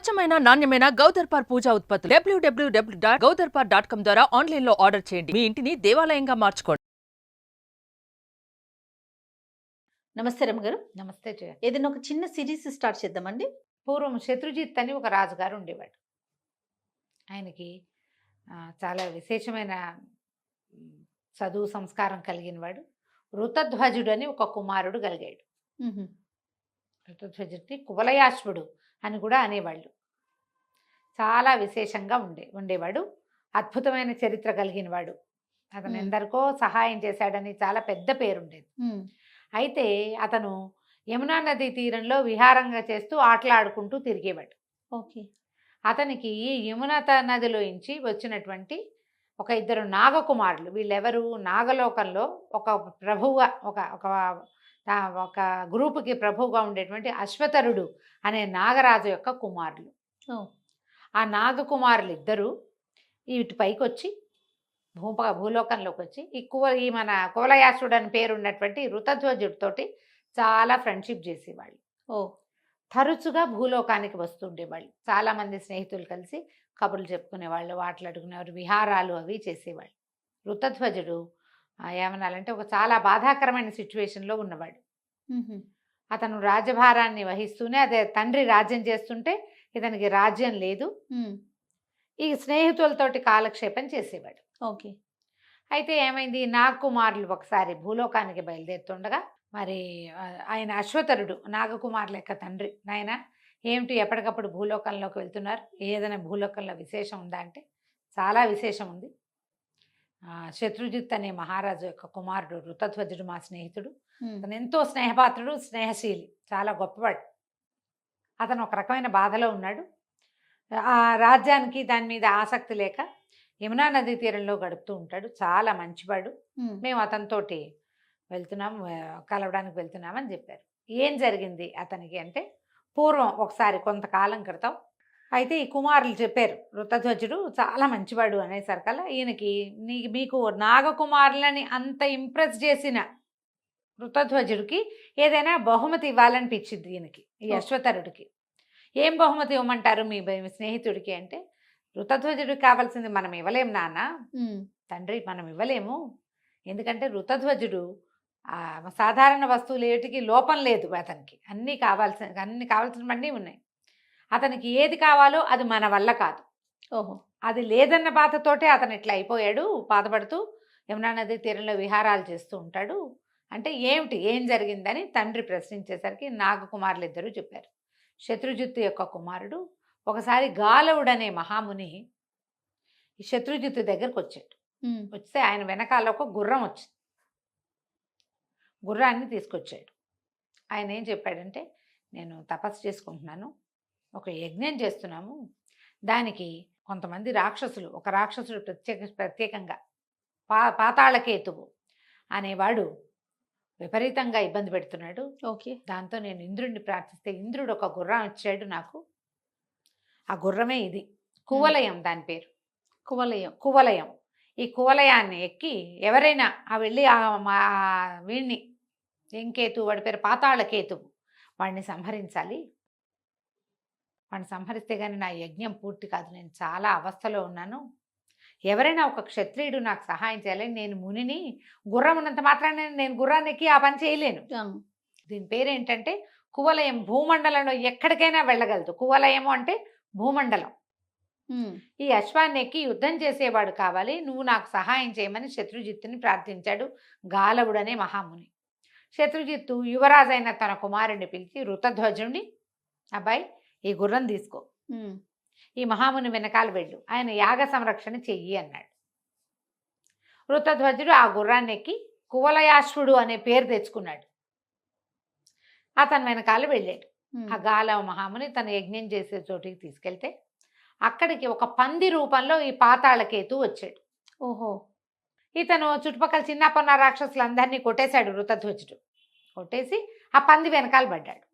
స్వచ్ఛమైన నాణ్యమైన గౌదర్పార్ పూజా ఉత్పత్తులు www.gaudarpar.com ద్వారా ఆన్లైన్ లో ఆర్డర్ చేయండి. మీ ఇంటిని దేవాలయంగా మార్చుకోండి. నమస్తే రమ్మగారు. నమస్తే జయ. ఏదైనా ఒక చిన్న సిరీస్ స్టార్ట్ చేద్దామండి. పూర్వం శత్రుజిత్ అని ఒక రాజుగారు ఉండేవాడు. ఆయనకి చాలా విశేషమైన చదువు సంస్కారం కలిగిన వాడు. ఋతధ్వజుడు అని ఒక కుమారుడు కలిగాడు. ఋతధ్వజుడిని కువలయాశ్వుడు అని కూడా అనేవాళ్ళు. చాలా విశేషంగా ఉండేవాడు. అద్భుతమైన చరిత్ర కలిగిన వాడు. అతను ఎందరికో సహాయం చేశాడని చాలా పెద్ద పేరుండేది. అయితే అతను యమునా నది తీరంలో విహారంగా చేస్తూ ఆటలాడుకుంటూ తిరిగేవాడు. ఓకే. అతనికి యమునా నదిలో నుంచి వచ్చినటువంటి ఒక ఇద్దరు నాగకుమారులు. వీళ్ళెవరు? నాగలోకంలో ఒక ప్రభువుగా ఒక గ్రూపుకి ప్రభువుగా ఉండేటువంటి అశ్వతరుడు అనే నాగరాజు యొక్క కుమారులు. ఆ నాగకుమారులు ఇద్దరు ఇటు పైకి వచ్చి భూలోకంలోకి వచ్చి ఈ మన కువలయాసుడు అని పేరు ఉన్నటువంటి ఋతధ్వజుడితోటి చాలా ఫ్రెండ్షిప్ చేసేవాళ్ళు. తరచుగా భూలోకానికి వస్తుండేవాళ్ళు. చాలామంది స్నేహితులు కలిసి కబుర్లు చెప్పుకునేవాళ్ళు, ఆటలాడుకునేవారు, విహారాలు అవి చేసేవాళ్ళు. ఋతధ్వజుడు ఏమనాలంటే ఒక చాలా బాధాకరమైన సిచ్యువేషన్లో ఉన్నవాడు. అతను రాజభారాన్ని వహిస్తూనే అదే తండ్రి రాజ్యం చేస్తుంటే ఇతనికి రాజ్యం లేదు. ఈ స్నేహితులతోటి కాలక్షేపం చేసేవాడు. ఓకే. అయితే ఏమైంది, నాగకుమారులు ఒకసారి భూలోకానికి బయలుదేరుతుండగా మరి ఆయన అశ్వతరుడు నాగకుమారుల యొక్క తండ్రి, నాయన ఏమిటి ఎప్పటికప్పుడు భూలోకంలోకి వెళ్తున్నారు, ఏదైనా భూలోకంలో విశేషం ఉందా అంటే చాలా విశేషం ఉంది. శత్రుజిత్ అనే మహారాజు యొక్క కుమారుడు ఋతధ్వజుడు మా స్నేహితుడు. అతను ఎంతో స్నేహపాత్రుడు, స్నేహశీలి, చాలా గొప్పవాడు. అతను ఒక రకమైన బాధలో ఉన్నాడు. ఆ రాజ్యానికి దాని మీద ఆసక్తి లేక యమునా నదీ తీరంలో గడుపుతూ ఉంటాడు. చాలా మంచివాడు. మేము అతనితోటి కలవడానికి వెళ్తున్నామని చెప్పారు. ఏం జరిగింది అతనికి అంటే, పూర్వం ఒకసారి కొంతకాలం క్రితం అయితే ఈ కుమారులు చెప్పారు, ఋతధ్వజుడు చాలా మంచివాడు అనేసరికల్లా ఈయనకి మీకు నాగకుమారులని అంత ఇంప్రెస్ చేసిన ఋతధ్వజుడికి ఏదైనా బహుమతి ఇవ్వాలనిపించింది ఈయనకి, ఈ అశ్వతరుడికి. ఏం బహుమతి ఇవ్వమంటారు మీ స్నేహితుడికి అంటే, ఋతధ్వజుడికి కావాల్సింది మనం ఇవ్వలేం నాన్న, తండ్రి మనం ఇవ్వలేము. ఎందుకంటే ఋతధ్వజుడు సాధారణ వస్తువులు ఏటికి లోపం లేదు. అతనికి అన్నీ కావాల్సినవన్నీ ఉన్నాయి. అతనికి ఏది కావాలో అది మన వల్ల కాదు. అది లేదన్న బాధతోటే అతను ఇట్లా అయిపోయాడు, బాధపడుతూ యమునా నది తీరంలో విహారాలు చేస్తూ ఉంటాడు అంటే ఏం జరిగిందని తండ్రి ప్రశ్నించేసరికి నాగకుమారులు ఇద్దరు చెప్పారు. శత్రుజిత్తు యొక్క కుమారుడు ఒకసారి గాలవుడనే మహాముని ఈ శత్రుజిత్తు దగ్గరకు వచ్చాడు. వస్తే ఆయన వెనకాల ఒక గుర్రం వచ్చింది. గుర్రాన్ని తీసుకొచ్చాడు. ఆయన ఏం చెప్పాడంటే, నేను తపస్సు చేసుకుంటున్నాను, ఒక యజ్ఞం చేస్తున్నాము, దానికి కొంతమంది రాక్షసులు, ఒక రాక్షసుడు ప్రత్యేకంగా పాతాళకేతువు అనేవాడు విపరీతంగా ఇబ్బంది పెడుతున్నాడు. ఓకే. దాంతో నేను ఇంద్రుడిని ప్రార్థిస్తే ఇంద్రుడు ఒక గుర్రం ఇచ్చాడు నాకు. ఆ గుర్రమే ఇది, కువలయం, దాని పేరు కువలయం. ఈ కువలయాన్ని ఎక్కి ఎవరైనా వెళ్ళి వీణ్ణి ఎంకేతు, వాడి పేరు పాతాళకేతువు, వాడిని సంహరించాలి. వాడిని సంహరిస్తే కానీ నా యజ్ఞం పూర్తి కాదు, నేను చాలా అవస్థలో ఉన్నాను. ఎవరైనా ఒక క్షత్రియుడు నాకు సహాయం చేయాలి. నేను మునిని, గుర్రం ఉన్నంత మాత్రాన్ని నేను గుర్రాన్ని ఎక్కి ఆ పని చేయలేను. దీని పేరేంటంటే కువలయం. భూమండలంలో ఎక్కడికైనా వెళ్ళగలదు. కువలయము అంటే భూమండలం. ఈ అశ్వాన్ని ఎక్కి యుద్ధం చేసేవాడు కావాలి, నువ్వు నాకు సహాయం చేయమని శత్రుజిత్తుని ప్రార్థించాడు గాలవుడనే మహాముని. శత్రుజిత్తు యువరాజైన తన కుమారుడిని పిలిచి, ఋతధ్వజుడిని, అబ్బాయి ఈ గుర్రం తీసుకో, ఈ మహాముని వెనకాల వెళ్ళు, ఆయన యాగ సంరక్షణ చెయ్యి అన్నాడు. ఋతధ్వజుడు ఆ గుర్రాన్ని ఎక్కి కువలయాశ్వుడు అనే పేరు తెచ్చుకున్నాడు. అతని వెనకాల వెళ్ళాడు. ఆ గాలవ మహాముని తన యజ్ఞం చేసే చోటికి తీసుకెళ్తే అక్కడికి ఒక పంది రూపంలో ఈ పాతాళకేతు వచ్చాడు. ఇతను చుట్టుపక్కల చిన్న పొన్న రాక్షసులందరినీ కొట్టేశాడు. ఋతధ్వజుడు కొట్టేసి ఆ పంది వెనకాల పడ్డాడు.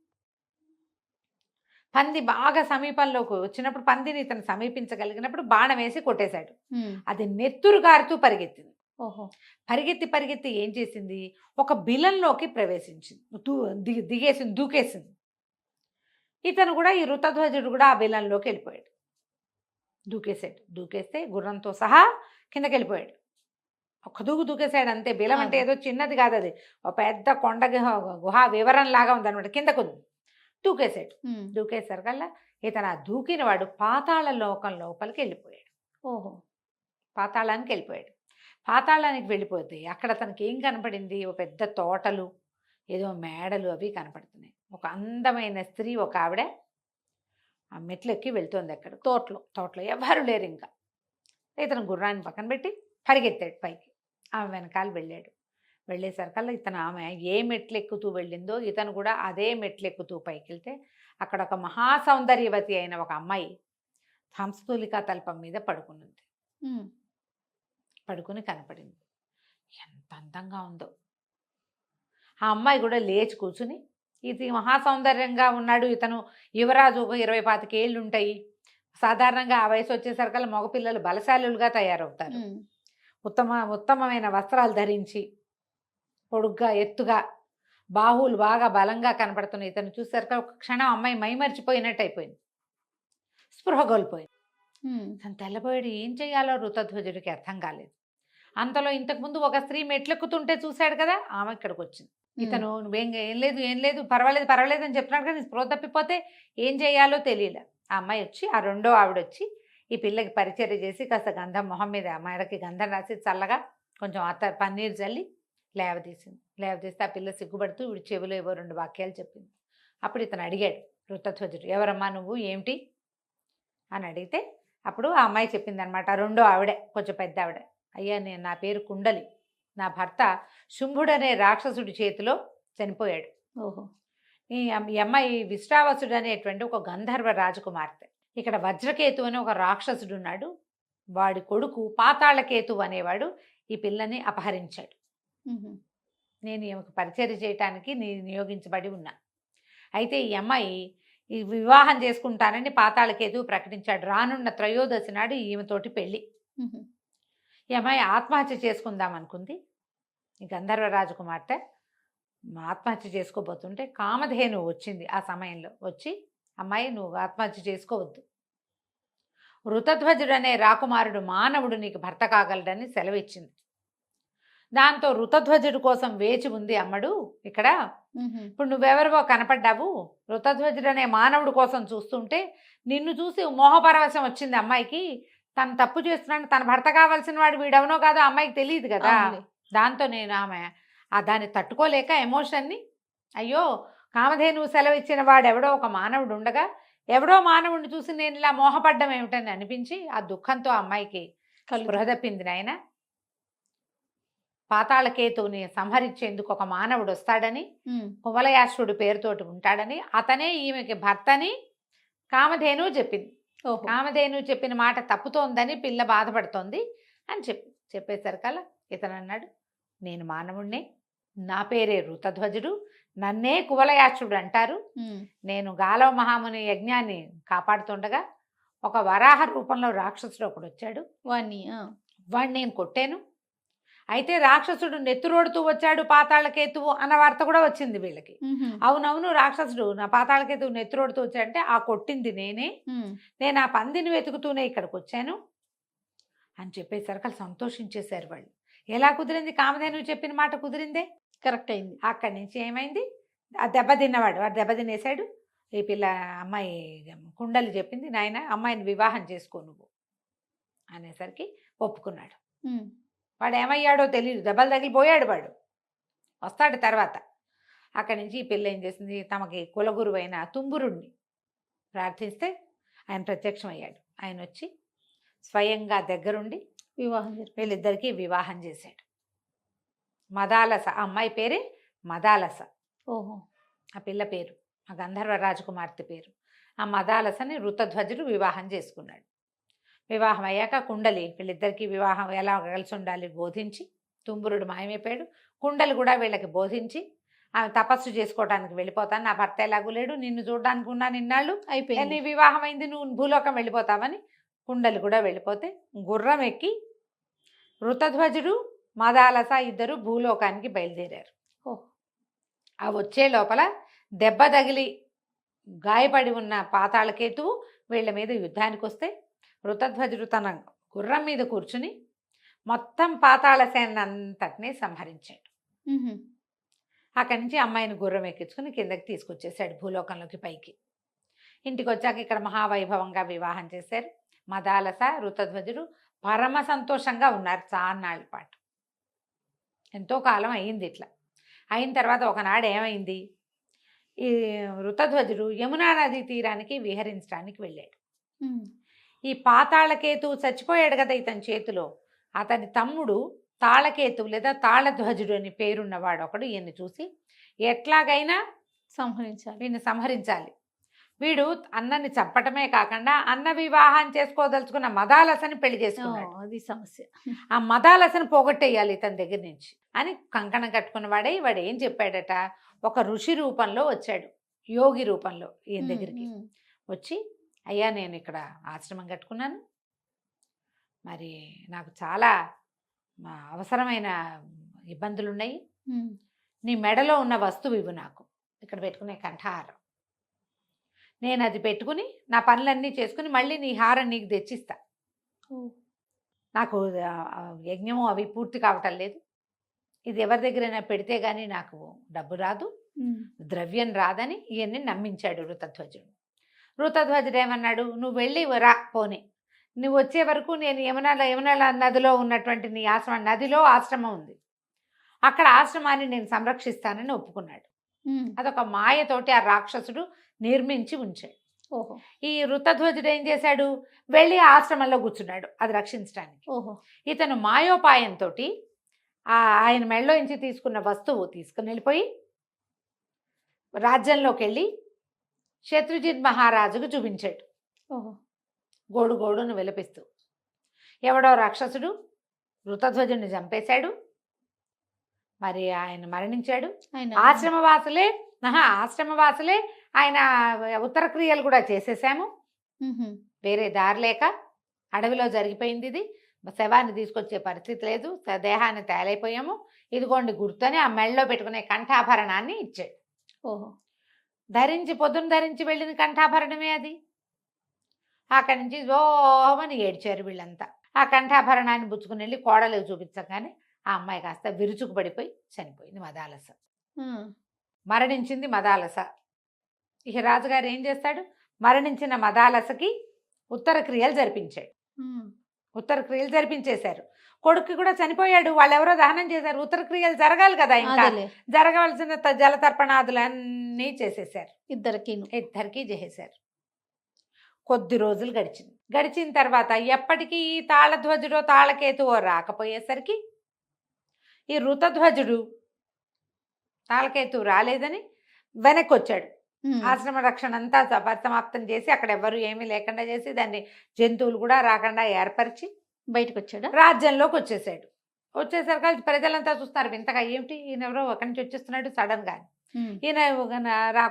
పంది బాగా సమీపంలోకి వచ్చినప్పుడు, పందిని ఇతను సమీపించగలిగినప్పుడు బాణం వేసి కొట్టేశాడు. అది నెత్తురు గారుతూ పరిగెత్తింది. పరిగెత్తి ఏం చేసింది, ఒక బిలంలోకి ప్రవేశించింది, దూకేసింది. ఇతను కూడా ఈ ఋతధ్వజుడు కూడా ఆ బిలంలోకి వెళ్ళిపోయాడు. దూకేసాడు. దూకేస్తే గుర్రంతో సహా కిందకి వెళ్ళిపోయాడు. ఒక్క దూకేసాడు అంతే. బిలం అంటే ఏదో చిన్నది కాదు, అది ఒక పెద్ద కొండ గుహ వివరం లాగా ఉందన్నమాట. కిందకు దూకేసాడు. దూకేసరికల్లా ఇతను ఆ దూకిన వాడు పాతాళ లోకం లోపలికి వెళ్ళిపోయాడు. ఓహో. పాతాళానికి వెళ్ళిపోయాడు. పాతాళానికి వెళ్ళిపోతే అక్కడ తనకి ఏం కనపడింది? ఒక పెద్ద తోటలు, ఏదో మేడలు అవి కనపడుతున్నాయి. ఒక అందమైన స్త్రీ, ఒక ఆవిడ ఆ మెట్లు ఎక్కి వెళ్తోంది. అక్కడ తోటలో ఎవరు లేరు. ఇంకా ఇతను గుర్రాన్ని పక్కన పెట్టి పరిగెత్తాడు పైకి. ఆమె వెనకాల వెళ్ళాడు. వెళ్ళేసరికల్లా ఇతను ఆమె ఏ మెట్లు ఎక్కుతూ వెళ్ళిందో ఇతను కూడా అదే మెట్లు ఎక్కుతూ పైకి వెళ్తే అక్కడ ఒక మహాసౌందర్యవతి అయిన ఒక అమ్మాయి హంసతూలికా తల్పం మీద పడుకున్నది. పడుకుని కనపడింది. ఎంత అందంగా ఉందో! ఆ అమ్మాయి కూడా లేచి కూర్చుని, ఇది మహాసౌందర్యంగా ఉన్నాడు ఇతను, యువరాజు, 20-25 ఏళ్ళు ఉంటాయి. సాధారణంగా ఆ వయసు వచ్చేసరికల్లా మగపిల్లలు బలశాలులుగా తయారవుతారు. ఉత్తమమైన వస్త్రాలు ధరించి, పొడుగ్గా ఎత్తుగా, బాహువులు బాగా బలంగా కనపడుతున్నాయి. ఇతను చూసరికి ఒక క్షణం అమ్మాయి మైమరిచిపోయినట్టు అయిపోయింది. స్పృహ కోల్పోయింది. తను తెల్లబోయాడు. ఏం చేయాలో ఋతధ్వజుడికి అర్థం కాలేదు. అంతలో ఇంతకుముందు ఒక స్త్రీ మెట్లెక్కుతుంటే చూశాడు కదా, ఆమె ఇక్కడికి వచ్చింది. ఇతను నువ్వేం ఏం లేదు పర్వాలేదు అని చెప్తున్నాడు కదా, స్పృహ తప్పిపోతే ఏం చేయాలో తెలియలే. ఆ అమ్మాయి వచ్చి, ఆ రెండో ఆవిడ వచ్చి ఈ పిల్లకి పరిచర్య చేసి కాస్త గంధం మొహం మీద, మెడకి గంధం రాసి చల్లగా కొంచెం పన్నీరు చల్లి లేవదీసింది. లేవదీస్తే ఆ పిల్ల సిగ్గుపడుతూ వీడి చెవిలో ఏవో 2 వాక్యాలు చెప్పింది. అప్పుడు ఇతను అడిగాడు ఋతధ్వజుడు, ఎవరమ్మా నువ్వు, ఏమిటి అని అడిగితే అప్పుడు ఆ అమ్మాయి చెప్పింది అనమాట. రెండో ఆవిడ, కొంచెం పెద్ద ఆవిడ, అయ్యా నా పేరు కుండలి, నా భర్త శుంభుడనే రాక్షసుడి చేతిలో చనిపోయాడు. ఓహో. ఈ అమ్మాయి విశ్రావసుడు అనేటువంటి ఒక గంధర్వ రాజకుమార్తె. ఇక్కడ వజ్రకేతు అని ఒక రాక్షసుడు ఉన్నాడు, వాడి కొడుకు పాతాళకేతు అనేవాడు ఈ పిల్లని అపహరించాడు. నేను ఈమెకు పరిచర్య చేయటానికి నియోగించబడి ఉన్నా. అయితే ఈ అమ్మాయి ఈ వివాహం చేసుకుంటానని పాతాళకేతు ప్రకటించాడు. రానున్న త్రయోదశి నాడు ఈమెతోటి పెళ్ళి. ఈ అమ్మాయి ఆత్మహత్య చేసుకుందాం అనుకుంది. ఈ గంధర్వ రాజకుమార్తె ఆత్మహత్య చేసుకోబోతుంటే కామధేను వచ్చింది. ఆ సమయంలో వచ్చి, అమ్మాయి నువ్వు ఆత్మహత్య చేసుకోవద్దు, ఋతధ్వజుడు అనే రాకుమారుడు మానవుడు నీకు భర్త కాగలడని సెలవిచ్చింది. దాంతో ఋతధ్వజుడు కోసం వేచి ఉంది అమ్మడు ఇక్కడ. ఇప్పుడు నువ్వెవరివో కనపడ్డావు, ఋతధ్వజుడు అనే మానవుడు కోసం చూస్తుంటే నిన్ను చూసి మోహపరవశం వచ్చింది అమ్మాయికి. తను తప్పు చేస్తున్నాడు, తన భర్త కావాల్సిన వాడు వీడెవనో కాదో అమ్మాయికి తెలియదు కదా. దాంతో నేను ఆమె దాన్ని తట్టుకోలేక ఎమోషన్ని, అయ్యో కామధేనువు సెలవిచ్చిన వాడెవడో ఒక మానవుడు ఉండగా ఎవడో మానవుడిని చూసి నేను ఇలా మోహపడ్డం ఏమిటని అనిపించి ఆ దుఃఖంతో అమ్మాయికి స్పృహ తప్పింది. నాయన, పాతాళకేతువుని సంహరించేందుకు ఒక మానవుడు వస్తాడని, కువలయాశ్వుడు పేరుతోటి ఉంటాడని, అతనే ఈమెకి భర్తని కామధేను చెప్పింది. కామధేను చెప్పిన మాట తప్పుతోందని పిల్ల బాధపడుతోంది అని చెప్పేసరికల్లా ఇతను అన్నాడు, నేను మానవుడినే, నా పేరే ఋతధ్వజుడు, నన్నే కువలయాశ్వుడు అంటారు. నేను గాలవ మహాముని యజ్ఞాన్ని కాపాడుతుండగా ఒక వరాహ రూపంలో రాక్షసుడు ఒకడు వచ్చాడు, వాడిని నేను కొట్టాను. అయితే రాక్షసుడు నెత్తురోడుతూ వచ్చాడు పాతాళకేతువు అన్న వార్త కూడా వచ్చింది వీళ్ళకి. అవునవును, రాక్షసుడు నా పాతాళకేతువు నెత్తురోడుతూ వచ్చాడంటే ఆ కొట్టింది నేనే, నేను ఆ పందిని వెతుకుతూనే ఇక్కడికి వచ్చాను అని చెప్పేసరికి సంతోషించేశారు వాళ్ళు. ఎలా కుదిరింది? కామధేనువు చెప్పిన మాట కుదిరిందే, కరెక్ట్ అయింది. అక్కడి నుంచి ఏమైంది, ఆ దెబ్బతిన్నవాడు వాడు దెబ్బతినేశాడు. ఈ పిల్ల అమ్మాయి కుండలి చెప్పింది, నాయన అమ్మాయిని వివాహం చేసుకో నువ్వు అనేసరికి ఒప్పుకున్నాడు. వాడు ఏమయ్యాడో తెలియదు, దెబ్బలు తగిలిపోయాడు. వాడు వస్తాడు తర్వాత. అక్కడి నుంచి ఈ పిల్ల ఏం చేసింది, తమకి కులగురువైన తుంబురుణ్ణి ప్రార్థిస్తే ఆయన ప్రత్యక్షమయ్యాడు. ఆయన వచ్చి స్వయంగా దగ్గరుండి వీళ్ళిద్దరికీ వివాహం చేశాడు. మదాలస, ఆ అమ్మాయి పేరే మదాలస. ఓహో. ఆ పిల్ల పేరు, ఆ గంధర్వ రాజకుమార్తె పేరు. ఆ మదాలసని ఋతధ్వజుడు వివాహం చేసుకున్నాడు. వివాహం అయ్యాక కుండలి వీళ్ళిద్దరికీ వివాహం ఎలా కలిసి ఉండాలి బోధించి, తుంబురుడు మాయమైపోయాడు. కుండలి కూడా వీళ్ళకి బోధించి, ఆమె తపస్సు చేసుకోవడానికి వెళ్ళిపోతాను, నా భర్త ఎలాగూ లేడు, నిన్ను చూడడానికి ఉన్నా నిన్నాళ్ళు అయిపోయింది, నీ వివాహం అయింది, నువ్వు భూలోకం వెళ్ళిపోతావని కుండలి కూడా వెళ్ళిపోతే గుర్రం ఎక్కి ఋతధ్వజుడు మదాలస ఇద్దరు భూలోకానికి బయలుదేరారు. ఆ వచ్చే లోపల దెబ్బ తగిలి గాయపడి ఉన్న పాతాళకేతువు వీళ్ళ మీద యుద్ధానికి వస్తే వృతధ్వజుడు తన గుర్రం మీద కూర్చుని మొత్తం పాతాళ సేన అంతటినీ సంహరించాడు. అక్కడి నుంచి అమ్మాయిని గుర్రం ఎక్కించుకుని కిందకి తీసుకొచ్చేసాడు భూలోకంలోకి పైకి. ఇంటికి వచ్చాక ఇక్కడ మహావైభవంగా వివాహం చేశారు. మదాలస వృతధ్వజుడు పరమ సంతోషంగా ఉన్నారు చాన్నాళ్ళ పాటు. ఎంతో కాలం అయ్యింది ఇట్లా. అయిన తర్వాత ఒకనాడు ఏమైంది, ఈ వృతధ్వజుడు యమునా నది తీరానికి విహరించడానికి వెళ్ళాడు. ఈ పాతాళకేతువు చచ్చిపోయాడు కదా ఇతని చేతిలో. అతని తమ్ముడు తాళకేతువు లేదా తాళధ్వజుడు అని పేరున్నవాడు ఒకడు ఈయన్ని చూసి ఎట్లాగైనా వీడిని సంహరించాలి. వీడు అన్నని చంపటమే కాకుండా అన్న వివాహం చేసుకోదలుచుకున్న మదాలసని పెళ్లి చేసుకున్నాడు. అది సమస్య. ఆ మదాలసను పోగొట్టేయాలి ఇతని దగ్గర నుంచి అని కంకణం కట్టుకున్న వాడు ఏం చెప్పాడట, ఒక ఋషి రూపంలో వచ్చాడు, యోగి రూపంలో ఈయన దగ్గరికి వచ్చి, అయ్యా నేను ఇక్కడ ఆశ్రమం కట్టుకున్నాను, మరి నాకు చాలా అవసరమైన ఇబ్బందులు ఉన్నాయి, నీ మెడలో ఉన్న వస్తువు ఇవ్వు, నాకు ఇక్కడ పెట్టుకునే కంఠహారం, నేను అది పెట్టుకుని నా పనులన్నీ చేసుకుని మళ్ళీ నీ హారం నీకు తెచ్చిస్తా. నాకు యజ్ఞము అవి పూర్తి కావటం లేదు, ఇది ఎవరి దగ్గరైనా పెడితే కానీ నాకు డబ్బు రాదు, ద్రవ్యం రాదని ఇవన్నీ నమ్మించాడు వృతధ్వజుడు. వృతధ్వజుడు ఏమన్నాడు, నువ్వు వెళ్ళి రా పోనీ, నువ్వు వచ్చే వరకు నేను యమున నదిలో ఉన్నటువంటి నీ ఆశ్రమం, నదిలో ఆశ్రమం ఉంది, అక్కడ ఆశ్రమాన్ని నేను సంరక్షిస్తానని ఒప్పుకున్నాడు. అదొక మాయతోటి ఆ రాక్షసుడు నిర్మించి ఉంచాడు. ఈ వృతధ్వజుడు ఏం చేశాడు, వెళ్ళి ఆశ్రమంలో కూర్చున్నాడు అది రక్షించడానికి. ఇతను మాయోపాయంతో ఆయన మెడలో నుంచి తీసుకున్న వస్తువు తీసుకుని వెళ్ళిపోయి రాజ్యంలోకి వెళ్ళి శత్రుజిత్ మహారాజుకు చూపించాడు. గోడు గోడును విలపిస్తూ ఎవడో రాక్షసుడు వృతధ్వజుడిని చంపేశాడు, మరి ఆయన మరణించాడు. ఆశ్రమవాసులే ఆయన ఉత్తర క్రియలు కూడా చేసేసాము, వేరే దారి లేక అడవిలో జరిగిపోయింది, ఇది శవాన్ని తీసుకొచ్చే పరిస్థితి లేదు, దేహాన్ని తేలైపోయాము, ఇదిగోండి గుర్తని ఆ మెళ్ళలో పెట్టుకునే కంఠాభరణాన్ని ఇచ్చాడు. పొద్దున ధరించి వెళ్ళిన కంఠాభరణమే అది. అక్కడి నుంచి ఓమని ఏడ్చారు వీళ్ళంతా. ఆ కంఠాభరణాన్ని బుచ్చుకుని వెళ్ళి కోడలకు చూపించగానే ఆ అమ్మాయి కాస్త విరుచుకు పడిపోయి చనిపోయింది. మదాలస మరణించింది. మదాలస ఇక రాజుగారు ఏం చేస్తాడు, మరణించిన మదాలసకి ఉత్తర క్రియలు జరిపించాడు. ఉత్తర క్రియలు జరిపించేశారు. కొడుకు కూడా చనిపోయాడు, వాళ్ళు ఎవరో దహనం చేశారు, ఉత్తర క్రియలు జరగాలి కదా, ఇంకా జరగవలసిన జలతర్పణాదులన్నీ చేసేసారు. ఇద్దరికి చేసేశారు. కొద్ది రోజులు గడిచిన తర్వాత ఎప్పటికీ ఈ తాళధ్వజుడో తాళకేతువో రాకపోయేసరికి ఈ వృతధ్వజుడు తాళకేతువు రాలేదని వెనక్కి వచ్చాడు. ఆశ్రమ రక్షణ అంతా పరిసమాప్తం చేసి అక్కడ ఎవరు ఏమీ లేకుండా చేసి దాన్ని జంతువులు కూడా రాకుండా ఏర్పరిచి బయటకు వచ్చాడు. రాజ్యంలోకి వచ్చేసరికి ప్రజలంతా చూస్తున్నారు, వింతగా ఏమిటి ఈయన ఎవరో ఒకరి నుంచి వచ్చేస్తున్నాడు సడన్ గా. ఈయన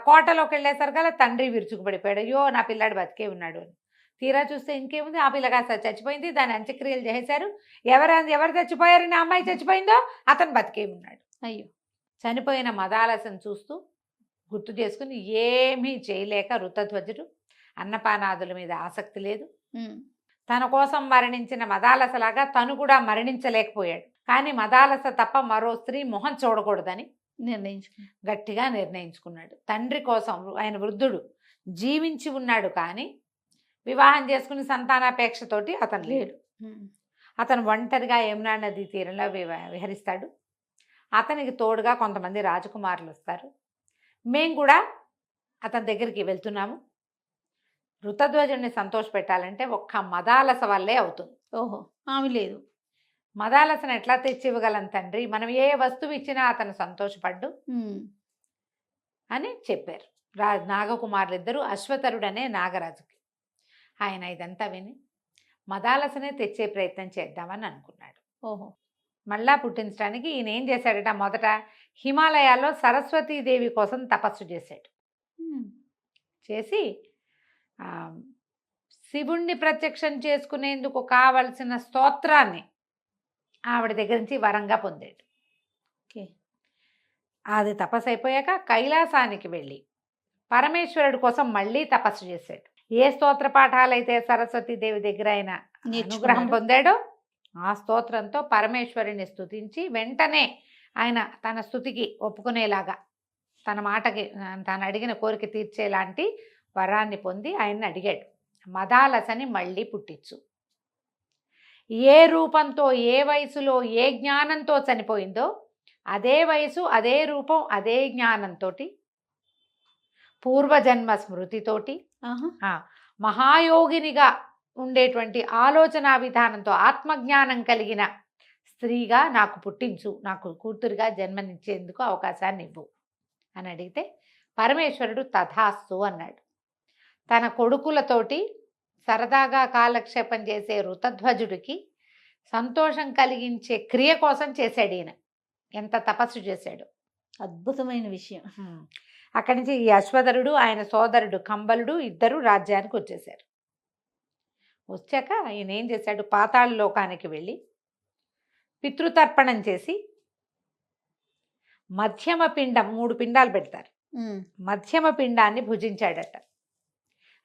కోటలోకి వెళ్ళేసరికల్లా తండ్రి విరుచుకుపడిపోయాడు, అయ్యో నా పిల్లాడు బతికే ఉన్నాడు అని. తీరా చూస్తే ఇంకేముంది, ఆ పిల్లగా చచ్చిపోయింది, దాని అంత్యక్రియలు చేశారు. ఎవరు చచ్చిపోయారు, నా అమ్మాయి చచ్చిపోయిందో అతను బతికే ఉన్నాడు. అయ్యో. చనిపోయిన మదాలసను చూస్తూ గుర్తు చేసుకుని ఏమీ చేయలేక వృతధ్వజుడు అన్నపానాదుల మీద ఆసక్తి లేదు, తన కోసం మరణించిన మదాలసలాగా తను కూడా మరణించలేకపోయాడు. కానీ మదాలస తప్ప మరో స్త్రీ మొహం చూడకూడదని గట్టిగా నిర్ణయించుకున్నాడు. తండ్రి కోసం ఆయన వృద్ధుడు జీవించి ఉన్నాడు, కానీ వివాహం చేసుకుని సంతానాపేక్షతోటి అతను లేడు. అతను ఒంటరిగా యమునా నది తీరంలో విహరిస్తాడు. అతనికి తోడుగా కొంతమంది రాజకుమారులు వస్తారు. మేము కూడా అతని దగ్గరికి వెళ్తున్నాము. వృతధ్వజుడిని సంతోష పెట్టాలంటే ఒక్క మదాలస వల్లే అవుతుంది. ఆమె లేదు. మదాలసను ఎట్లా తెచ్చి ఇవ్వగలం తండ్రి, మనం ఏ వస్తువు ఇచ్చినా అతను సంతోషపడ్డు అని చెప్పారు నాగకుమారులు ఇద్దరు, అశ్వతరుడు అనే నాగరాజుకి. ఆయన ఇదంతా విని మదాలసనే తెచ్చే ప్రయత్నం చేద్దామని అనుకున్నాడు. మళ్ళా పుట్టించడానికి ఈయన ఏం చేశాడట, మొదట హిమాలయాల్లో సరస్వతీదేవి కోసం తపస్సు చేశాడు. చేసి శివుణ్ణి ప్రత్యక్షం చేసుకునేందుకు కావలసిన స్తోత్రాన్ని ఆవిడ దగ్గర నుంచి వరంగా పొందాడు. అది తపస్సు అయిపోయాక కైలాసానికి వెళ్ళి పరమేశ్వరుడి కోసం మళ్ళీ తపస్సు చేశాడు. ఏ స్తోత్ర పాఠాలైతే సరస్వతీదేవి దగ్గర ఆయన అనుగ్రహం నేర్చుకున్నాడు. పొందాడో ఆ స్తోత్రంతో పరమేశ్వరుని స్తుతించి వెంటనే ఆయన తన స్తుతికి ఒప్పుకునేలాగా తన మాటకి తను అడిగిన కోరిక తీర్చేలాంటి వరాన్ని పొంది ఆయన్ని అడిగాడు, మదాలసని మళ్ళీ పుట్టించు. ఏ రూపంతో ఏ వయసులో ఏ జ్ఞానంతో చనిపోయిందో అదే వయసు అదే రూపం అదే జ్ఞానంతో పూర్వజన్మ స్మృతితోటి ఆహా. మహాయోగినిగా ఉండేటువంటి ఆలోచన విధానంతో ఆత్మజ్ఞానం కలిగిన స్త్రీగా నాకు పుట్టించు, నాకు కూతురుగా జన్మనిచ్చేందుకు అవకాశాన్ని ఇవ్వు అని అడిగితే పరమేశ్వరుడు తథాస్తు అన్నాడు. తన కొడుకులతోటి సరదాగా కాలక్షేపం చేసే ఋతధ్వజుడికి సంతోషం కలిగించే క్రియ కోసం చేశాడు ఈయన. ఎంత తపస్సు చేశాడు. అద్భుతమైన విషయం. అక్కడి నుంచి ఈ అశ్వధరుడు ఆయన సోదరుడు కంబలుడు ఇద్దరు రాజ్యానికి వచ్చేశారు. వచ్చాక ఆయన ఏం చేశాడు, పాతాళ లోకానికి వెళ్ళి పితృతర్పణం చేసి మధ్యమ పిండం 3 పిండాలు పెడతారు, మధ్యమ పిండాన్ని భుజించాడట.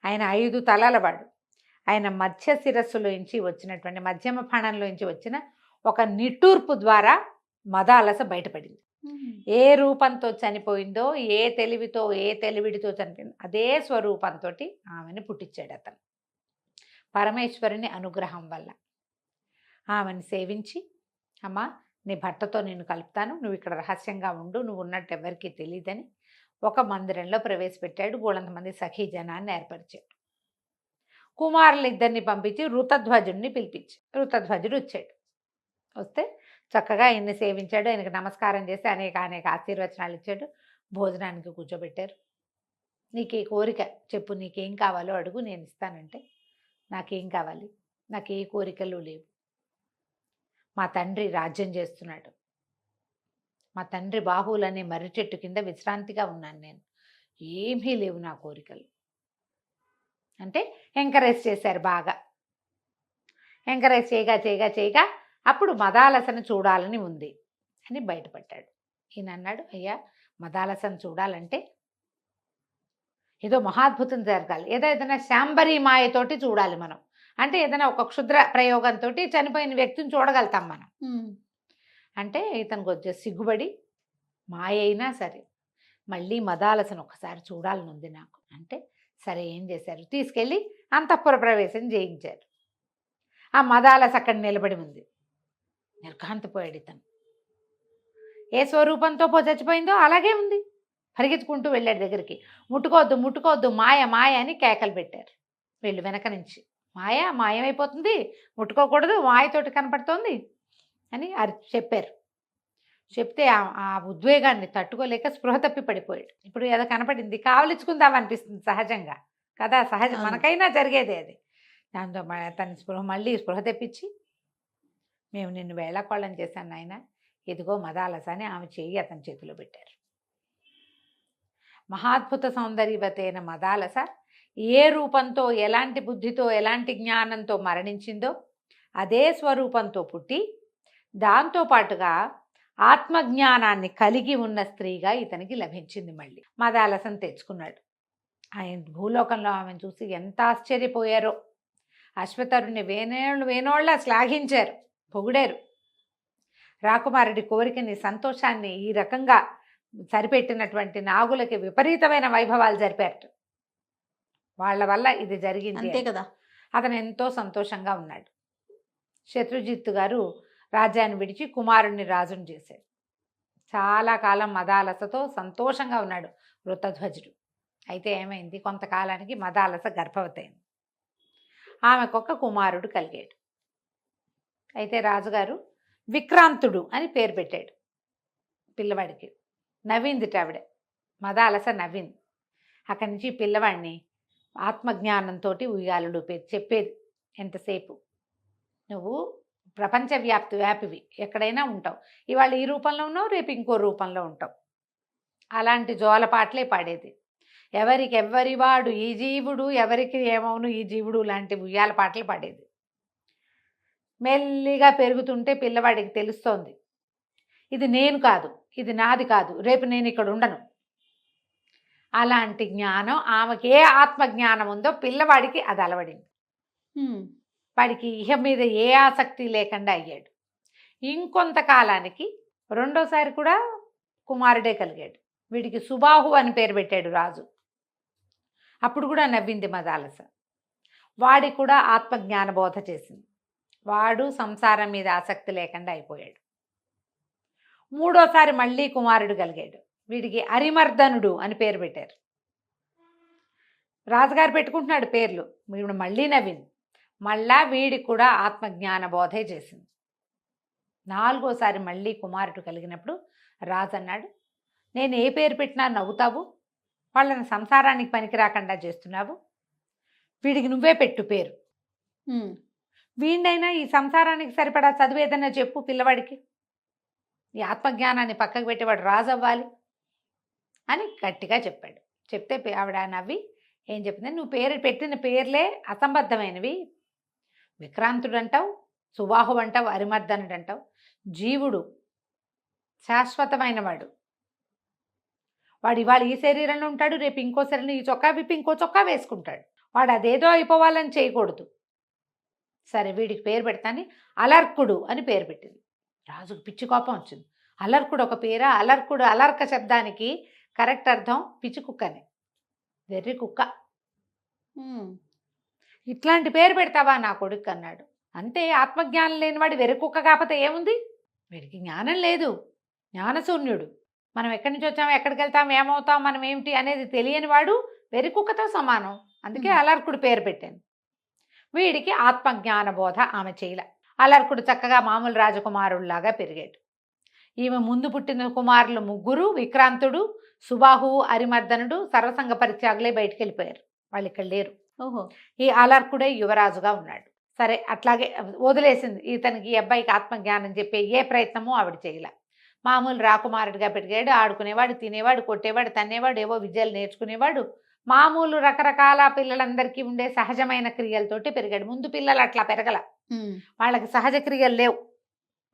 ఆయన 5 తలలవాడు. ఆయన మధ్య శిరస్సులోంచి వచ్చినటువంటి మధ్యమ ఫణంలోంచి వచ్చిన ఒక నిట్టూర్పు ద్వారా మదాలస బయటపడింది. ఏ రూపంతో చనిపోయిందో ఏ తెలివితో ఏ తెలివిడితో చనిపోయిందో అదే స్వరూపంతో ఆమెను పుట్టించాడు అతను. పరమేశ్వరుని అనుగ్రహం వల్ల ఆమెను సేవించి, అమ్మా నీ భర్తతో నేను కలుపుతాను, నువ్వు ఇక్కడ రహస్యంగా ఉండు, నువ్వు ఉన్నట్టు ఎవరికీ తెలియదని ఒక మందిరంలో ప్రవేశపెట్టాడు. గోళంతమంది సఖీ జనాన్ని ఏర్పరిచాడు. కుమారులు ఇద్దరిని పంపించి ఋతధ్వజుడిని పిలిపించి ఋతధ్వజుడు వచ్చాడు. వస్తే చక్కగా ఆయన్ని సేవించాడు. ఆయనకు నమస్కారం చేసి అనేక ఆశీర్వచనాలు ఇచ్చాడు. భోజనానికి కూర్చోబెట్టారు. నీకు ఈ కోరిక చెప్పు, నీకేం కావాలో అడుగు, నేను ఇస్తానంటే నాకేం కావాలి, నాకు ఏ కోరికలు లేవు. మా తండ్రి రాజ్యం చేస్తున్నాడు, మా తండ్రి బాహువులనే మర్రి చెట్టు కింద విశ్రాంతిగా ఉన్నాను, నేను ఏమీ లేవు నా కోరికలు అంటే ఎంకరేజ్ చేశారు బాగా. ఎంకరేజ్ చేయగా అప్పుడు మదాలసను చూడాలని ఉంది అని బయటపడ్డాడు. ఈయన అన్నాడు, అయ్యా మదాలసను చూడాలంటే ఏదో మహాద్భుతం జరగాలి, ఏదైనా శాంబరీ మాయతోటి చూడాలి మనం. అంటే ఏదైనా ఒక క్షుద్ర ప్రయోగంతో చనిపోయిన వ్యక్తిని చూడగలుగుతాం మనం. అంటే ఇతనికి వచ్చే సిగ్గుబడి మాయ అయినా సరే మళ్ళీ మదాలసను ఒకసారి చూడాలనుంది నాకు అంటే, సరే ఏం చేశారు, తీసుకెళ్ళి అంతఃపుర ప్రవేశం చేయించారు. ఆ మదాలస అక్కడ నిలబడి ఉంది. నిర్ఘాంతపోయాడు ఇతను. ఏ స్వరూపంతో చచ్చిపోయిందో అలాగే ఉంది. పరిగెత్తుకుంటూ వెళ్ళాడు దగ్గరికి. ముట్టుకోవద్దు ముట్టుకోవద్దు, మాయ మాయ అని కేకలు పెట్టారు వీళ్ళు వెనక నుంచి. మాయమైపోతుంది, ముట్టుకోకూడదు, మాయతోటి కనపడుతోంది అని చెప్పారు. చెప్తే ఆ ఉద్వేగాన్ని తట్టుకోలేక స్పృహ తప్పి పడిపోయాడు. ఇప్పుడు ఏదో కనపడింది, కావలించుకుందామనిపిస్తుంది సహజంగా కదా, సహజం మనకైనా జరిగేదే అది. దాంతో తన మళ్ళీ స్పృహ తెప్పించి, మేము నిన్ను వేళాకోళం చేశాను నాయన, ఇదిగో మదాలస అని ఆమె చెయ్యి అతని చేతిలో పెట్టారు. మహాద్భుత సౌందర్యవతైన మదాలస ఏ రూపంతో ఎలాంటి బుద్ధితో ఎలాంటి జ్ఞానంతో మరణించిందో అదే స్వరూపంతో పుట్టి దాంతోపాటుగా ఆత్మజ్ఞానాన్ని కలిగి ఉన్న స్త్రీగా ఇతనికి లభించింది. మళ్ళీ మదాలసను తెచ్చుకున్నాడు. ఆయన భూలోకంలో ఆమెను చూసి ఎంత ఆశ్చర్యపోయారో. అశ్వతరుణ్ణి వేనోళ్ళ శ్లాఘించారు, పొగిడారు. రాకుమారుడి కోరికని సంతోషాన్ని ఈ రకంగా సరిపెట్టినటువంటి నాగులకి విపరీతమైన వైభవాలు జరిపారు. వాళ్ళ వల్ల ఇది జరిగింది అంతే కదా. అతను ఎంతో సంతోషంగా ఉన్నాడు. శత్రుజిత్తు గారు రాజ్యాన్ని విడిచి కుమారుణ్ణి రాజుని చేశాడు. చాలా కాలం మదాలసతో సంతోషంగా ఉన్నాడు ఋతధ్వజుడు. అయితే ఏమైంది, కొంతకాలానికి మదాలస గర్భవతి అయింది. ఆమెకొక కుమారుడు కలిగాడు. అయితే రాజుగారు విక్రాంతుడు అని పేరు పెట్టాడు పిల్లవాడికి. నవ్విందిట ఆవిడ, మదాలస నవ్వింది. అక్కడి నుంచి పిల్లవాడిని ఆత్మజ్ఞానంతో ఉయ్యాలుడు చెప్పేది ఎంతసేపు, నువ్వు వ్యాపివి, ఎక్కడైనా ఉంటావు, ఇవాళ ఈ రూపంలో ఉన్నావు, రేపు ఇంకో రూపంలో ఉంటావు. అలాంటి జోలపాటలే పాడేది. ఎవరివాడు ఈ జీవుడు, ఎవరికి ఏమవును ఈ జీవుడు లాంటి ఉయ్యాల పాటలు పాడేది. మెల్లిగా పెరుగుతుంటే పిల్లవాడికి తెలుస్తోంది, ఇది నేను కాదు, ఇది నాది కాదు, రేపు నేను ఇక్కడ ఉండను. అలాంటి జ్ఞానం ఆమెకి ఏ ఆత్మజ్ఞానం ఉందో పిల్లవాడికి అది అలవడింది. వాడికి ఇహ మీద ఏ ఆసక్తి లేకుండా అయ్యాడు. ఇంకొంతకాలానికి రెండోసారి కూడా కుమారుడే కలిగాడు. వీడికి సుబాహు అని పేరు పెట్టాడు రాజు. అప్పుడు కూడా నవ్వింది మదాలస. వాడికి కూడా ఆత్మజ్ఞాన బోధ చేసింది. వాడు సంసారం మీద ఆసక్తి లేకుండా అయిపోయాడు. మూడోసారి మళ్ళీ కుమారుడు కలిగాడు. వీడికి అరిమర్దనుడు అని పేరు పెట్టారు. రాజుగారు పెట్టుకుంటున్నాడు పేర్లు. వీడు మళ్ళీ నవ్వింది. మళ్ళా వీడికి కూడా ఆత్మజ్ఞాన బోధే చేసింది. నాలుగోసారి మళ్ళీ కుమారుడు కలిగినప్పుడు రాజు అన్నాడు, నేను ఏ పేరు పెట్టినా నవ్వుతావు, వాళ్ళని సంసారానికి పనికి రాకుండా చేస్తున్నావు, వీడికి నువ్వే పెట్టు పేరు. వీడినైనా ఈ సంసారానికి సరిపడా చదివేదన్నా చెప్పు పిల్లవాడికి. ఈ ఆత్మజ్ఞానాన్ని పక్కకు పెట్టేవాడు రాజు అవ్వాలి అని గట్టిగా చెప్పాడు. చెప్తే ఆవిడ నవ్వి ఏం చెప్పింది, నువ్వు పేరు పెట్టిన పేర్లే అసంబద్ధమైనవి. విక్రాంతుడు అంటావు, సుబాహు అంటావు, అరిమర్దనుడు అంటావు. జీవుడు శాశ్వతమైన వాడు. వాడు ఇవాళ ఈ శరీరంలో ఉంటాడు, రేపు ఇంకో శరీరంలో ఈ చొక్కా విప్పి ఇంకో చొక్కా వేసుకుంటాడు. వాడు అదేదో అయిపోవాలని చేయకూడదు. సరే వీడికి పేరు పెడతాని అలర్కుడు అని పేరు పెట్టింది. రాజుకు పిచ్చి కోపం వచ్చింది. అలర్కుడు ఒక పేరా? అలర్కుడు అలర్క శబ్దానికి కరెక్ట్ అర్థం పిచ్చి కుక్కని, వెర్రి కుక్క. ఇట్లాంటి పేరు పెడతావా నా కొడుకు అన్నాడు. అంతే, ఆత్మజ్ఞానం లేనివాడు వెర్రి కుక్క కాకపోతే ఏముంది? వీడికి జ్ఞానం లేదు, జ్ఞానశూన్యుడు. మనం ఎక్కడి నుంచి వచ్చాము, ఎక్కడికి వెళ్తాం, ఏమవుతాం, మనం ఏమిటి అనేది తెలియని వాడు వెర్రి కుక్కతో సమానం. అందుకే అలర్కుడు పేరు పెట్టాను. వీడికి ఆత్మజ్ఞాన బోధ ఆమె చేయలే. అలర్కుడు చక్కగా మామూలు రాజకుమారుల్లాగా పెరిగాడు. ఈమె ముందు పుట్టిన కుమారులు ముగ్గురు, విక్రాంతుడు, సుబాహువు, అరిమర్దనుడు సర్వసంగ పరిత్యాగులే బయటికి వెళ్ళిపోయారు. వాళ్ళు ఇక్కడ లేరు. ఓహో. ఈ అలర్కుడే యువరాజుగా ఉన్నాడు. సరే అట్లాగే వదిలేసింది. ఇతనికి ఈ అబ్బాయికి ఆత్మజ్ఞానం చెప్పే ఏ ప్రయత్నమూ ఆవిడ చేయలే. మామూలు రాకుమారుడిగా పెరిగాడు. ఆడుకునేవాడు, తినేవాడు, కొట్టేవాడు, తన్నేవాడు, ఏవో విద్యలు నేర్చుకునేవాడు. మామూలు రకరకాల పిల్లలందరికీ ఉండే సహజమైన క్రియలతోటి పెరిగాడు. ముందు పిల్లలు అట్లా పెరగల, వాళ్ళకి సహజ క్రియలు లేవు.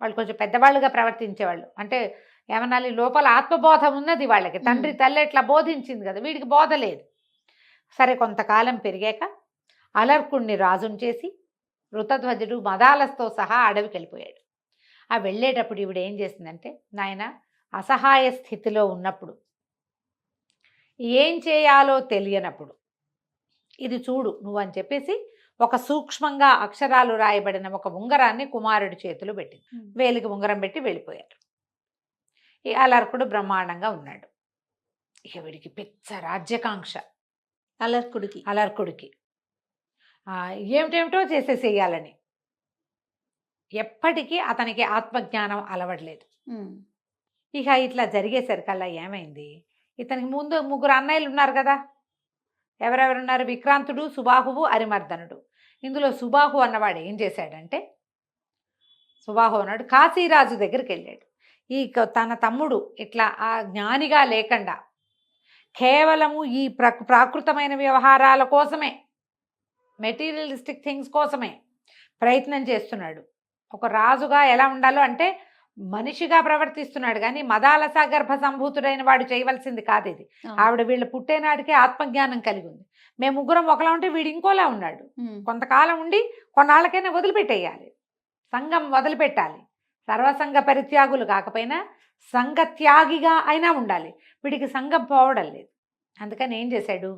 వాళ్ళు కొంచెం పెద్దవాళ్ళుగా ప్రవర్తించేవాళ్ళు. అంటే ఏమనాలి, లోపల ఆత్మబోధ ఉన్నది వాళ్ళకి. తండ్రి తల్లి ఎట్లా బోధించింది కదా, వీడికి బోధ లేదు. సరే కొంతకాలం పెరిగాక అలర్కుణ్ణి రాజుని చేసి ఋతధ్వజుడు మదాలస్తో సహా అడవికి వెళ్ళిపోయాడు. ఆ వెళ్ళేటప్పుడు ఈవిడ ఏం చేసిందంటే, నాయన అసహాయ స్థితిలో ఉన్నప్పుడు, ఏం చేయాలో తెలియనప్పుడు ఇది చూడు నువ్వు అని చెప్పేసి ఒక సూక్ష్మంగా అక్షరాలు రాయబడిన ఒక ఉంగరాన్ని కుమారుడి చేతిలో పెట్టింది. వేలికి ఉంగరం పెట్టి వెళ్ళిపోయారు. ఈ అలర్కుడు బ్రహ్మాండంగా ఉన్నాడు. ఇక వీడికి పెద్ద రాజ్యకాంక్ష అలర్కుడికి ఏమిటేమిటో చేసేసేయాలని. ఎప్పటికీ అతనికి ఆత్మజ్ఞానం అలవడలేదు. ఇక ఇట్లా జరిగేసరికల్లా ఏమైంది, ఇతనికి ముందు ముగ్గురు అన్నయ్యలు ఉన్నారు కదా. ఎవరెవరున్నారు? విక్రాంతుడు, సుబాహువు, అరిమర్దనుడు. ఇందులో సుబాహు అన్నవాడు ఏం చేశాడంటే, సుబాహు అన్నాడు కాశీరాజు దగ్గరికి వెళ్ళాడు. ఈ తన తమ్ముడు ఇట్లా ఆ జ్ఞానిగా లేకుండా కేవలము ఈ ప్రాకృతమైన వ్యవహారాల కోసమే, మెటీరియలిస్టిక్ థింగ్స్ కోసమే ప్రయత్నం చేస్తున్నాడు. ఒక రాజుగా ఎలా ఉండాలో అంటే మనిషిగా ప్రవర్తిస్తున్నాడు, కానీ మదాలస గర్భ సంభూతుడైన వాడు చేయవలసింది కాదు ఇది. ఆవిడ వీళ్ళు పుట్టేనాటికే ఆత్మజ్ఞానం కలిగి ఉంది. మేము ముగ్గురం ఒకలా ఉంటే వీడు ఇంకోలా ఉన్నాడు. కొంతకాలం ఉండి కొన్నాళ్ళకైనా వదిలిపెట్టేయాలి, సంఘం వదిలిపెట్టాలి. సర్వసంగ పరిత్యాగులు కాకపోయినా సంఘత్యాగిగా అయినా ఉండాలి. వీడికి సంఘం పోవడం లేదు. అందుకని ఏం చేశాడు,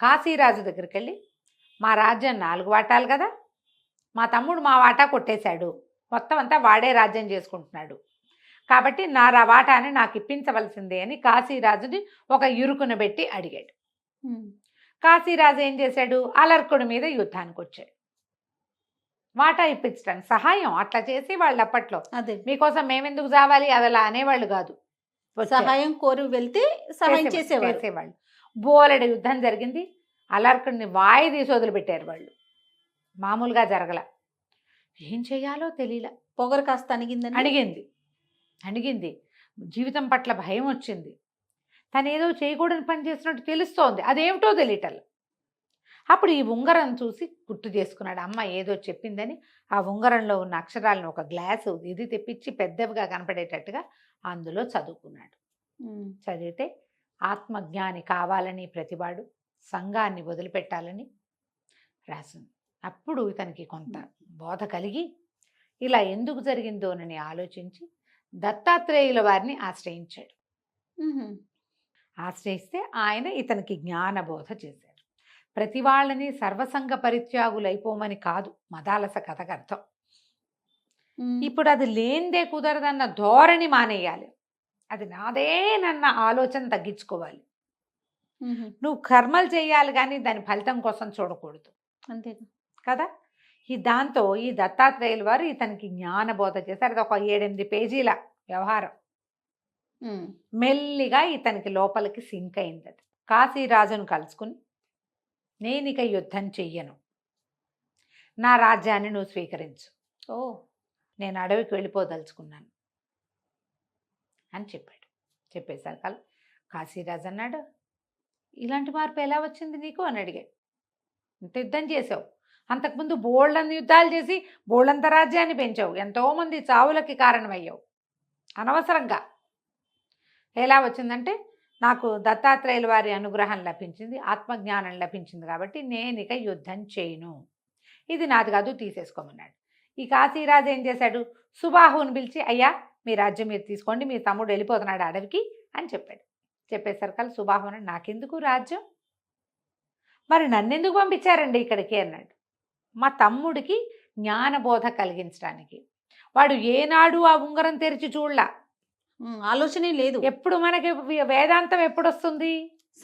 కాశీరాజు దగ్గరికి వెళ్ళి, మా రాజ్యం 4 వాటాలు కదా, మా తమ్ముడు మా వాటా కొట్టేశాడు, మొత్తం అంతా వాడే రాజ్యం చేసుకుంటున్నాడు, కాబట్టి నా వాటాని నాకు ఇప్పించవలసిందే అని కాశీరాజుని ఒక ఇరుకున పెట్టి అడిగాడు. కాశీరాజు ఏం చేశాడు, అలర్కుడి మీద యుద్ధానికి వచ్చాడు. వాటా ఇప్పించడానికి సహాయం అట్లా చేసి వాళ్ళు అప్పట్లో అదే మీకోసం మేమెందుకు చావాలి అది అలా అనేవాళ్ళు కాదు. సహాయం కోరి వెళ్తే సహాయం చేసేవాళ్ళు. బోలెడు యుద్ధం జరిగింది. అలర్కుడిని వాయి తీసి వదిలిపెట్టారు వాళ్ళు. మామూలుగా జరగల. ఏం చేయాలో తెలియలా. పొగరు కాస్త అణిగింది. జీవితం పట్ల భయం వచ్చింది. తను ఏదో చేయకూడని పని చేస్తున్నట్టు తెలుస్తోంది, అదేమిటో తెలియటల్లా. అప్పుడు ఈ ఉంగరం చూసి గుర్తు చేసుకున్నాడు, అమ్మ ఏదో చెప్పిందని. ఆ ఉంగరంలో ఉన్న అక్షరాలను ఒక గ్లాసు ఇది తెప్పించి పెద్దవిగా కనపడేటట్టుగా అందులో చదువుకున్నాడు. చదివితే ఆత్మజ్ఞాని కావాలని ప్రతివాడు సంఘాన్ని వదిలిపెట్టాలని రాసింది. అప్పుడు ఇతనికి కొంత బోధ కలిగి ఇలా ఎందుకు జరిగిందోనని ఆలోచించి దత్తాత్రేయుల వారిని ఆశ్రయించాడు. ఆశ్రయిస్తే ఆయన ఇతనికి జ్ఞానబోధ చేశారు. ప్రతి వాళ్ళని సర్వసంగ పరిత్యాగులైపోమని కాదు మదాలస కథకు అర్థం. ఇప్పుడు అది లేనిదే కుదరదన్న ధోరణి మానేయాలి. అది నాదేనన్న ఆలోచన తగ్గించుకోవాలి. నువ్వు కర్మలు చేయాలి కానీ దాని ఫలితం కోసం చూడకూడదు. అంతే కదా. దాంతో ఈ దత్తాత్రేయుల వారు ఇతనికి జ్ఞానబోధ చేశారు. అది ఒక 7-8 పేజీల వ్యవహారం. మెల్లిగా ఇతనికి లోపలికి సింక్ అయింది. అది కాశీరాజును కలుసుకుని, నేను ఇక యుద్ధం చెయ్యను, నా రాజ్యాన్ని నువ్వు స్వీకరించు, నేను అడవికి వెళ్ళిపోదలుచుకున్నాను అని చెప్పాడు. చెప్పేసరికి కాశీరాజు అన్నాడు, ఇలాంటి మార్పు ఎలా వచ్చింది నీకు అని అడిగాడు. ఇంత యుద్ధం చేసావు, అంతకుముందు బోళ్ళని యుద్ధాలు చేసి బోళ్ళంత రాజ్యాన్ని పెంచావు, ఎంతోమంది చావులకి కారణమయ్యావు అనవసరంగా. ఎలా వచ్చిందంటే, నాకు దత్తాత్రేయుల వారి అనుగ్రహం లభించింది, ఆత్మజ్ఞానం లభించింది కాబట్టి నేను ఇక యుద్ధం చేయను, ఇది నాది కాదు, తీసేసుకోమన్నాడు. ఈ కాశీరాజు ఏం చేశాడు, సుబాహుని పిలిచి, అయ్యా మీ రాజ్యం మీరు తీసుకోండి, మీ తమ్ముడు వెళ్ళిపోతున్నాడు అడవికి అని చెప్పాడు. చెప్పేసరికి సుబాహు అన్నాడు, నాకెందుకు రాజ్యం, మరి నన్నెందుకు పంపించారండి ఇక్కడికి అన్నాడు. మా తమ్ముడికి జ్ఞానబోధ కలిగించడానికి. వాడు ఏనాడు ఆ ఉంగరం తెరిచి చూడలా, ఆలోచనే లేదు. ఎప్పుడు మనకి వేదాంతం ఎప్పుడు వస్తుంది,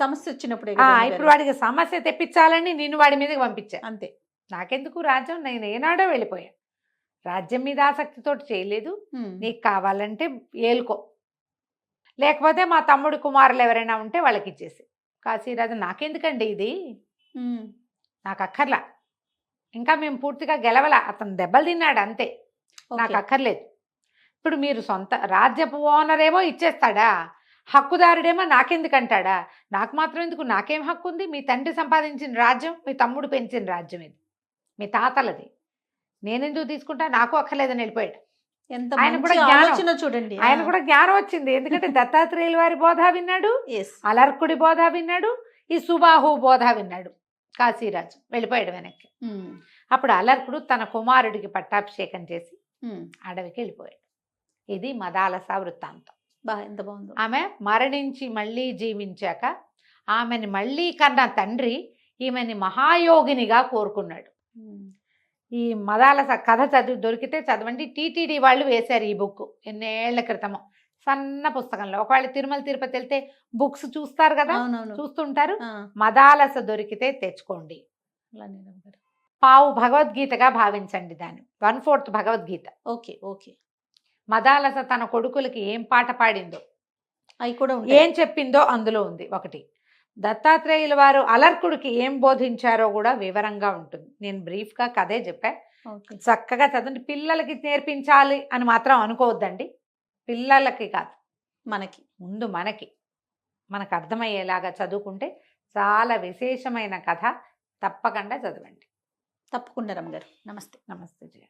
సమస్య వచ్చినప్పుడే. ఇప్పుడు వాడికి సమస్య తెప్పించాలని నేను వాడి మీదకి పంపించా అంతే. నాకెందుకు రాజ్యం, నేను ఏనాడో వెళ్ళిపోయా, రాజ్యం మీద ఆసక్తితోటి చేయలేదు, నీకు కావాలంటే ఏలుకో, లేకపోతే మా తమ్ముడి కుమారులు ఎవరైనా ఉంటే వాళ్ళకి ఇచ్చేసి. కాశీరాజు, నాకెందుకండి ఇది, నాకు అక్కర్లా, ఇంకా మేము పూర్తిగా గెలవలా, అతను దెబ్బలు తిన్నాడు అంతే, నాకు అక్కర్లేదు. ఇప్పుడు మీరు సొంత రాజ్యపు ఓనరేమో ఇచ్చేస్తాడా, హక్కుదారుడేమో నాకెందుకంటాడా, నాకు మాత్రం ఎందుకు, నాకేం హక్కు ఉంది, మీ తండ్రి సంపాదించిన రాజ్యం, మీ తమ్ముడు పెంచిన రాజ్యం, ఇది మీ తాతలది, నేనెందుకు తీసుకుంటా, నాకు అక్కర్లేదని వెళ్ళిపోయాడు. ఆయన కూడా జ్ఞానం చూడండి, ఆయన కూడా జ్ఞానం వచ్చింది. ఎందుకంటే దత్తాత్రేయుల వారి బోధ విన్నాడు, అలర్కుడి బోధ విన్నాడు, ఈ సుబాహు బోధ విన్నాడు. కాశీరాజు వెళ్ళిపోయాడు వెనక్కి. అప్పుడు అలర్కుడు తన కుమారుడికి పట్టాభిషేకం చేసి అడవికి వెళ్ళిపోయాడు. ఇది మదాలస వృత్తాంతం. ఎంత బాగుందో. ఆమె మరణించి మళ్ళీ జీవించాక ఆమెని మళ్ళీ కన్న తండ్రి ఈమెని మహాయోగినిగా కోరుకున్నాడు. ఈ మదాలస కథ దొరికితే చదవండి. టీటీడీ వాళ్ళు వేశారు ఈ బుక్ ఎన్నేళ్ల క్రితము, సన్న పుస్తకంలో. ఒకవేళ తిరుమల తిరుపతి వెళ్తే బుక్స్ చూస్తారు కదా, చూస్తుంటారు. మదాలస దొరికితే తెచ్చుకోండి. పావు భగవద్గీతగా భావించండి దాన్ని, 1/4 భగవద్గీత. Okay okay. మదాలస తన కొడుకులకి ఏం పాట పాడిందో, అవి కూడా ఏం చెప్పిందో అందులో ఉంది. ఒకటి దత్తాత్రేయుల వారు అలర్కుడికి ఏం బోధించారో కూడా వివరంగా ఉంటుంది. నేను బ్రీఫ్గా కథే చెప్పా, చక్కగా చదవండి. పిల్లలకి నేర్పించాలి అని మాత్రం అనుకోవద్దండి, పిల్లలకి కాదు, మనకి ముందు మనకు అర్థమయ్యేలాగా చదువుకుంటే చాలా విశేషమైన కథ. తప్పకుండా చదవండి. తప్పకుండా రమ్మగారు. నమస్తే. నమస్తే జయ.